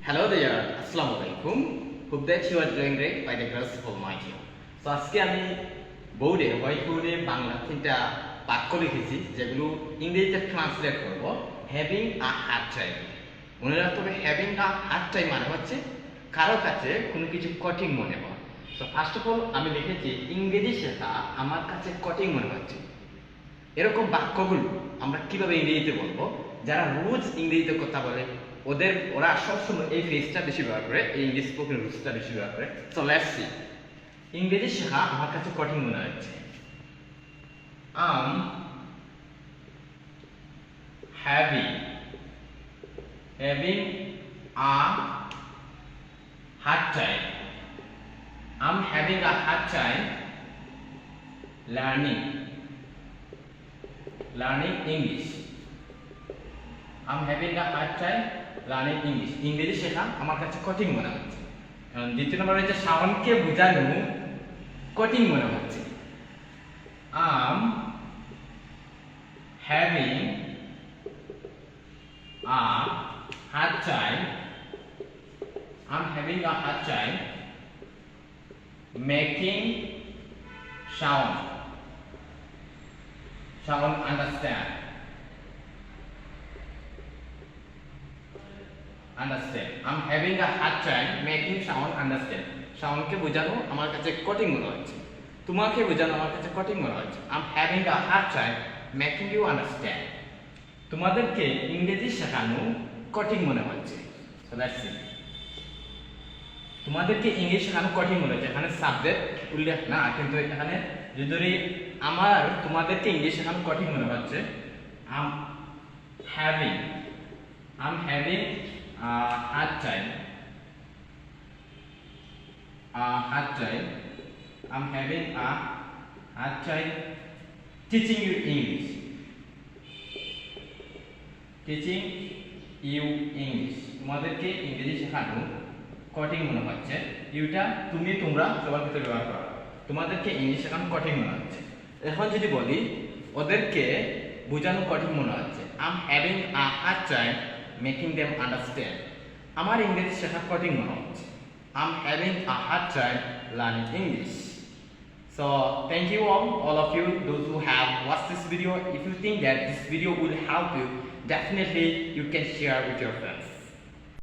Hello there, Assalamu alaikum. Hope that you are doing great by the grace of Almighty. So আজকে আমি বোর্ডে white বোর্ডে বাংলা তিনটা বাক্য লিখেছি যেগুলো ইংরেজিতে ট্রান্সলেট করব। হ্যাভিং আ হার্ড টাইম, মনে রাখতে হবে হ্যাভিং আ হার্ড টাইম মানে হচ্ছে কারো কাছে কোনো কিছু কঠিন মনে হয়। তো ফার্স্ট অফ অল আমি লিখেছি ইংরেজি শেখা আমার কাছে কঠিন মনে হচ্ছে। এরকম বাক্যগুলো আমরা কিভাবে ইংরেজিতে বলবো? যারা রোজ ইংরেজিতে কথা বলে ওরা সবসময় এই ফ্রেজটা বেশি ব্যবহার করে, এই ইংলিশ স্পোকেন রুলসটা বেশি ব্যবহার করে। So let's see. ইংরেজি শেখা আমার কাছে কঠিন মনে হচ্ছে। having a hard time. I'm having a hard time learning English. I'm having a hard time learning English. ইংরেজি শেখা আমার কাছে কঠিন মনে হচ্ছে। কারণ দ্বিতীয় নম্বরে যে শাওনকে বোঝানো কঠিন মনে হচ্ছে। I'm having a hard time making Shaun understand. I'm having a hard time making Shaun understand. শাওনকে বোঝানো আমার কাছে কঠিন মনে হচ্ছে। তোমাকে বোঝানো আমার কাছে কঠিন মনে হচ্ছে। I'm having a hard time making you understand. তোমাদেরকে ইংরেজি শেখানো কঠিন মনে হচ্ছে। So let's see. তোমাদেরকে ইংলিশ শেখানো কঠিন মনে হচ্ছে, এখানে সাবজেক্ট উল্লেখ না, কিন্তু এখানে যদি আমার তোমাদেরকে ইংলিশ শেখানো কঠিন মনে হচ্ছে, I'm having a hard time teaching you English. তোমাদেরকে ইংরেজি শেখানো কঠিন মনে হচ্ছে। ইউটা তোমরা সবার ক্ষেত্রে ব্যবহার করো। তোমাদেরকে ইংলিশ শেখানো কঠিন মনে হচ্ছে। এখন যদি বলি ওদেরকে বোঝানো কঠিন মনে হচ্ছে, I'm having a hard time making them understand. আমার ইংরেজি শেখা কঠিন মনে হচ্ছে। I'm having a hard time learning English. So thank you all of you, those who have watched this video. If you think that this video will help you, definitely you can share with your friends.